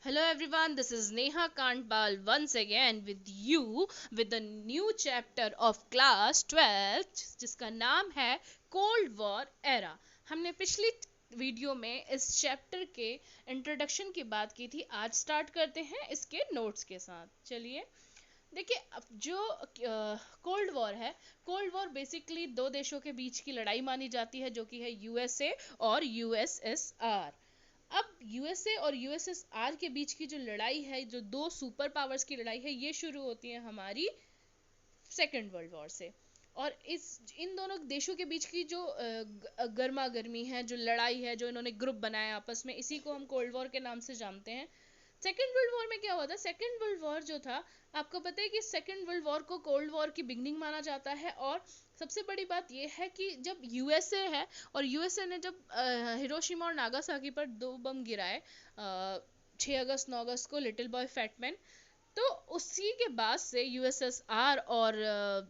Hello everyone, this is Neha Kantbal once again with you with the new chapter of class 12th जिसका नाम है cold war era. हमने पिछली video में इस चैप्टर के इंट्रोडक्शन की बात की थी। आज स्टार्ट करते हैं इसके नोट्स के साथ। चलिए देखिए, अब जो कोल्ड वॉर है, कोल्ड वॉर बेसिकली दो देशों के बीच की लड़ाई मानी जाती है जो कि है यूएसए और यूएसएसआर। अब यूएसए और यूएसएसआर के बीच की जो लड़ाई है, जो दो सुपर पावर्स की लड़ाई है, ये शुरू होती है हमारी सेकेंड वर्ल्ड वॉर से। और इन दोनों देशों के बीच की जो गर्मा गर्मी है, जो लड़ाई है, जो इन्होंने ग्रुप बनाया आपस में, इसी को हम कोल्ड वॉर के नाम से जानते हैं। सेकेंड वर्ल्ड वॉर में क्या हुआ था? सेकेंड वर्ल्ड वॉर जो था, आपको पता है कि सेकेंड वर्ल्ड वॉर को कोल्ड वॉर की बिगनिंग माना जाता है। और सबसे बड़ी बात यह है कि जब यूएसए है और यूएसए ने जब हिरोशिमा और नागासाकी पर दो बम गिराए 6 अगस्त 9 अगस्त को, लिटिल बॉय फैटमैन, तो उसी के बाद से यूएसएसआर और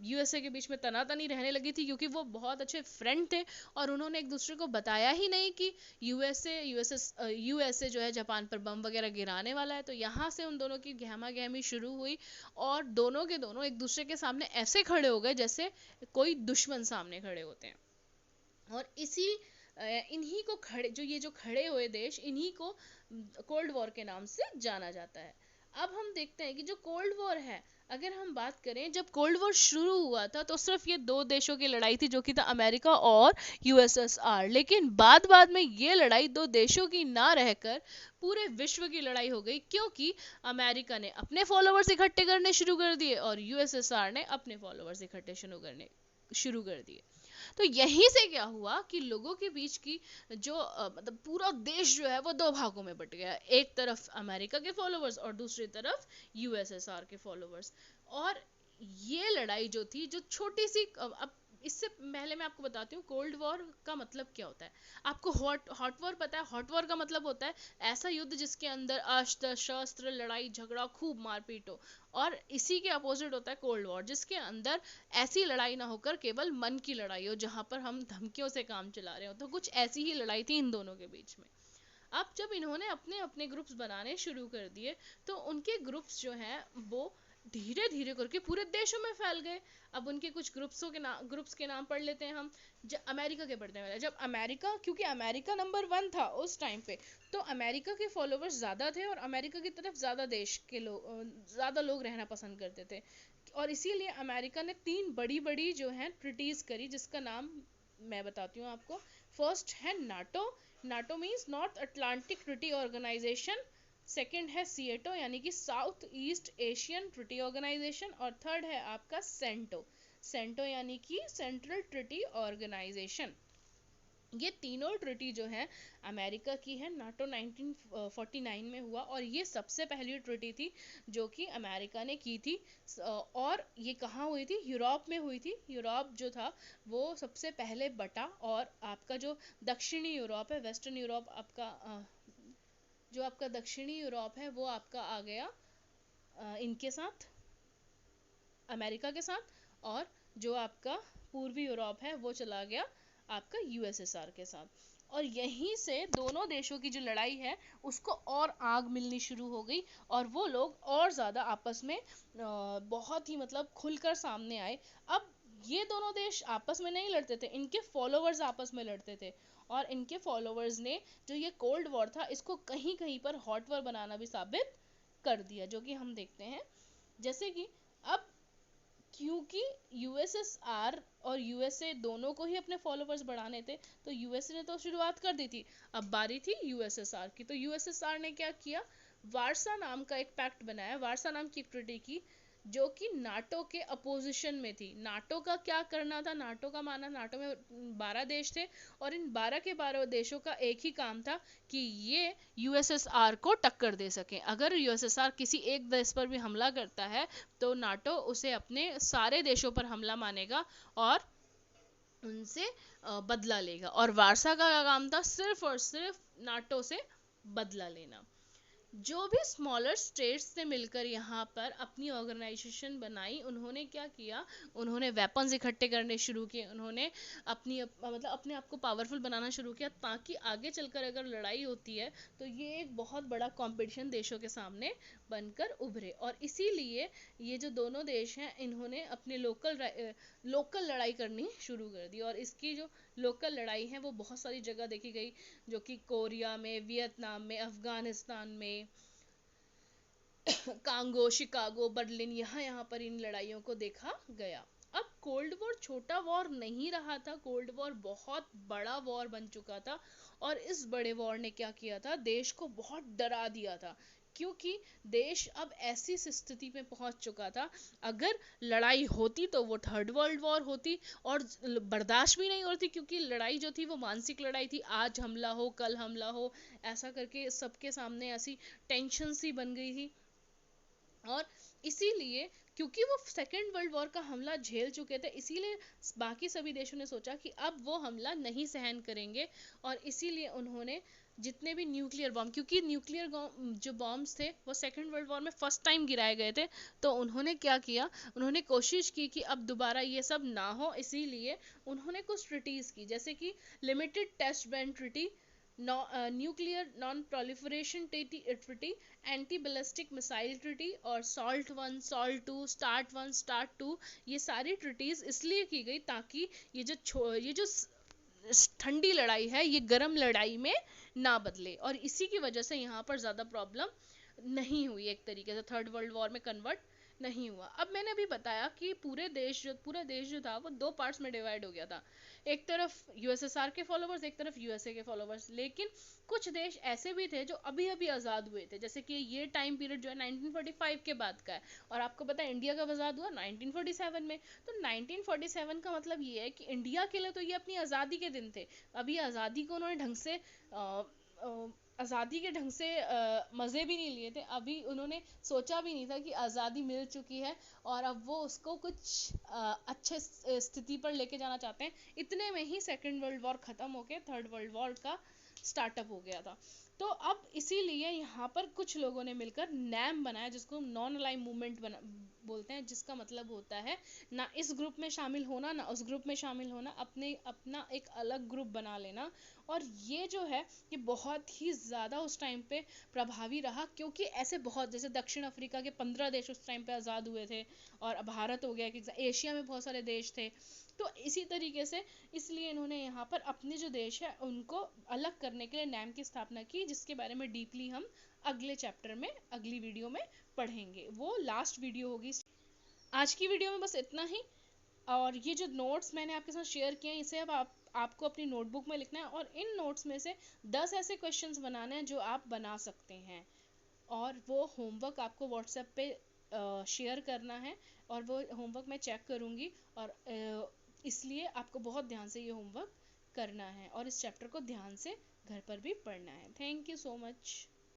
यूएसए के बीच में तनातनी रहने लगी थी, क्योंकि वो बहुत अच्छे फ्रेंड थे और उन्होंने एक दूसरे को बताया ही नहीं कि यूएसए जो है जापान पर बम वगैरह गिराने वाला है। तो यहाँ से उन दोनों की गहमा गहमी शुरू हुई और दोनों के दोनों एक दूसरे के सामने ऐसे खड़े हो गए जैसे कोई दुश्मन सामने खड़े होते हैं। और इन्हीं को जो खड़े हुए देश, इन्हीं को कोल्ड वॉर के नाम से जाना जाता है। अब हम देखते हैं कि जो कोल्ड वॉर है, अगर हम बात करें, जब कोल्ड वॉर शुरू हुआ था तो सिर्फ ये दो देशों की लड़ाई थी, जो कि था अमेरिका और यूएसएसआर। लेकिन बाद बाद में ये लड़ाई दो देशों की ना रहकर पूरे विश्व की लड़ाई हो गई, क्योंकि अमेरिका ने अपने फॉलोअर्स इकट्ठे करने शुरू कर दिए और यूएसएसआर ने अपने फॉलोअर्स इकट्ठे शुरू कर दिए। तो यहीं से क्या हुआ कि लोगों के बीच की जो मतलब पूरा देश जो है वो दो भागों में बट गया। एक तरफ अमेरिका के फॉलोअर्स और दूसरी तरफ यूएसएसआर के फॉलोअर्स। और ये लड़ाई जो थी, जो छोटी सी, अब इससे पहले मैं आपको बताती हूँ कोल्ड वॉर का मतलब क्या होता है। आपको हॉट वॉर पता है? हॉट वॉर का मतलब होता है ऐसा युद्ध जिसके अंदर अस्त्र शस्त्र, लड़ाई झगड़ा, खूब मारपीट हो। और इसी के अपोजिट होता है कोल्ड वॉर, जिसके अंदर ऐसी लड़ाई ना होकर केवल मन की लड़ाई हो, जहां पर हम धमकियों से काम चला रहे हो। तो कुछ ऐसी ही लड़ाई थी इन दोनों के बीच में। अब जब इन्होंने अपने अपने ग्रुप्स बनाने शुरू कर दिए, तो उनके ग्रुप्स जो हैं वो धीरे धीरे करके पूरे देशों में फैल गए। अब उनके कुछ ग्रुप्स के नाम पढ़ लेते हैं हम। जब अमेरिका के पढ़ने वाले, जब अमेरिका, क्योंकि अमेरिका नंबर 1 था उस टाइम पे, तो अमेरिका के फॉलोवर्स ज़्यादा थे और अमेरिका की तरफ ज़्यादा लोग रहना पसंद करते थे। और इसीलिए अमेरिका ने 3 बड़ी बड़ी जो है ट्रिटीज करी, जिसका नाम मैं बताती हूँ आपको। फर्स्ट है NATO. NATO means North Atlantic Treaty Organization. Second है सीएटो, यानी कि South East Asian Treaty Organization. और थर्ड है आपका सेंटो। सेंटो यानी कि सेंट्रल ट्रिटी ऑर्गेनाइजेशन। ये तीनों ट्रिटी जो है अमेरिका की है। नाटो 1949 में हुआ और ये सबसे पहली ट्रिटी थी जो कि अमेरिका ने की थी। और ये कहाँ हुई थी? यूरोप में हुई थी। यूरोप जो था वो सबसे पहले बटा, और आपका जो दक्षिणी यूरोप है, वेस्टर्न यूरोप आपका, जो आपका दक्षिणी यूरोप है वो आपका आ गया इनके साथ, अमेरिका के साथ। और जो आपका पूर्वी यूरोप है वो चला गया आपका यूएसएसआर के साथ। और यहीं से दोनों देशों की जो लड़ाई है उसको और आग मिलनी शुरू हो गई, और वो लोग और ज़्यादा आपस में बहुत ही मतलब खुलकर सामने आए। अब ये दोनों देश आपस में नहीं लड़ते थे, इनके फॉलोअर्स आपस में लड़ते थे। और इनके फॉलोअर्स ने जो ये कोल्ड वॉर था, इसको कहीं कहीं पर हॉट वॉर बनाना भी साबित कर दिया, जो कि हम देखते हैं। जैसे कि अब, क्योंकि यूएसएसआर और यूएसए दोनों को ही अपने फॉलोअर्स बढ़ाने थे, तो यूएसए ने तो शुरुआत कर दी थी। अब बारी थी यूएसएसआर की। तो यूएसएसआर ने क्या किया? वारसा नाम का एक पैक्ट बनाया, वारसा नाम की एक ट्रीटी की, जो कि नाटो के अपोजिशन में थी। नाटो का क्या करना था? नाटो का माना, नाटो में 12 देश थे और इन 12 के 12 देशों का एक ही काम था कि ये यूएसएसआर को टक्कर दे सके। अगर यूएसएसआर किसी एक देश पर भी हमला करता है तो नाटो उसे अपने सारे देशों पर हमला मानेगा और उनसे बदला लेगा। और वारसा का काम था सिर्फ और सिर्फ नाटो से बदला लेना। जो भी स्मॉलर स्टेट्स से मिलकर यहाँ पर अपनी ऑर्गेनाइजेशन बनाई, उन्होंने क्या किया, उन्होंने वेपन्स इकट्ठे करने शुरू किए, उन्होंने मतलब अपने आप को पावरफुल बनाना शुरू किया, ताकि आगे चलकर अगर लड़ाई होती है तो ये एक बहुत बड़ा कंपटीशन देशों के सामने बनकर उभरे। और इसीलिए ये जो दोनों देश हैं, इन्होंने अपने लोकल लड़ाई करनी शुरू कर दी। और इसकी जो लोकल लड़ाई है वो बहुत सारी जगह देखी गई, जो कि कोरिया में, वियतनाम में, अफगानिस्तान में, कांगो, शिकागो, बर्लिन, यहाँ पर इन लड़ाइयों को देखा गया। अब कोल्ड वॉर छोटा वॉर नहीं रहा था, कोल्ड वॉर बहुत बड़ा वॉर बन चुका था। और इस बड़े वॉर ने क्या किया था, देश को बहुत डरा दिया था, क्योंकि देश अब ऐसी स्थिति में पहुंच चुका था, अगर लड़ाई होती तो वो थर्ड वर्ल्ड वॉर होती, और बर्दाश्त भी नहीं होती, क्योंकि लड़ाई जो थी वो मानसिक लड़ाई थी, आज हमला हो, कल हमला हो, ऐसा करके सबके सामने ऐसी टेंशन सी बन गई थी। और इसीलिए, क्योंकि वो सेकेंड वर्ल्ड वॉर का हमला झेल चुके थे, इसीलिए बाकी सभी देशों ने सोचा कि अब वो हमला नहीं सहन करेंगे। और इसीलिए उन्होंने जितने भी न्यूक्लियर बॉम्ब, क्योंकि न्यूक्लियर जो बॉम्ब्स थे वो सेकेंड वर्ल्ड वॉर में फर्स्ट टाइम गिराए गए थे, तो उन्होंने क्या किया, उन्होंने कोशिश की कि अब दोबारा ये सब ना हो। इसीलिए उन्होंने कुछ ट्रिटीज़ की, जैसे कि limited test ban treaty, nuclear non proliferation treaty, anti ballistic missile treaty, और सॉल्ट 1, सॉल्ट 2, स्टार्ट 1, स्टार्ट 2, ये सारी ट्रिटीज़ इसलिए की गई ताकि ये जो ठंडी लड़ाई है ये गर्म लड़ाई में ना बदले, और इसी की वजह से यहाँ पर ज़्यादा प्रॉब्लम नहीं हुई, एक तरीके से थर्ड वर्ल्ड वॉर में कन्वर्ट नहीं हुआ। अब मैंने अभी बताया कि पूरा देश जो था वो दो पार्ट्स में डिवाइड हो गया था, एक तरफ यूएसएसआर के फॉलोवर्स, एक तरफ यूएसए के फॉलोवर्स। लेकिन कुछ देश ऐसे भी थे जो अभी अभी आज़ाद हुए थे, जैसे कि ये टाइम पीरियड जो है 1945 के बाद का है, और आपको पता है इंडिया कब आज़ाद हुआ, 1947 में। तो 1947 का मतलब ये है कि इंडिया के लिए तो ये अपनी आज़ादी के दिन थे, अभी आज़ादी को उन्होंने ढंग से आज़ादी के ढंग से मज़े भी नहीं लिए थे, अभी उन्होंने सोचा भी नहीं था कि आज़ादी मिल चुकी है और अब वो उसको कुछ अच्छे स्थिति पर लेके जाना चाहते हैं। इतने में ही सेकेंड वर्ल्ड वॉर ख़त्म होके थर्ड वर्ल्ड वॉर का स्टार्टअप हो गया था। तो अब इसीलिए यहाँ पर कुछ लोगों ने मिलकर नैम बनाया, जिसको नॉन अलाइन मूवमेंट बोलते हैं, जिसका मतलब होता है ना इस ग्रुप में शामिल होना ना उस ग्रुप में शामिल होना, अपना एक अलग ग्रुप बना लेना। और ये जो है ये बहुत ही ज़्यादा उस टाइम पे प्रभावी रहा, क्योंकि ऐसे बहुत, जैसे दक्षिण अफ्रीका के 15 देश उस टाइम पे आज़ाद हुए थे, और भारत हो गया कि एशिया में बहुत सारे देश थे। तो इसी तरीके से इसलिए इन्होंने यहाँ पर अपने जो देश है उनको अलग करने के लिए नैम की स्थापना की, जिसके बारे में डीपली हम अगले चैप्टर में, अगली वीडियो में पढ़ेंगे, वो लास्ट वीडियो होगी। आज की वीडियो में बस इतना ही। और ये जो नोट्स मैंने आपके साथ शेयर किए हैं, इसे अब आपको अपनी नोटबुक में लिखना है, और इन नोट्स में से 10 ऐसे क्वेश्चंस बनाने हैं जो आप बना सकते हैं, और वो होमवर्क आपको व्हाट्सएप पे शेयर करना है, और वो होमवर्क मैं चेक करूँगी, और इसलिए आपको बहुत ध्यान से ये होमवर्क करना है, और इस चैप्टर को ध्यान से घर पर भी पढ़ना है। Thank you so much.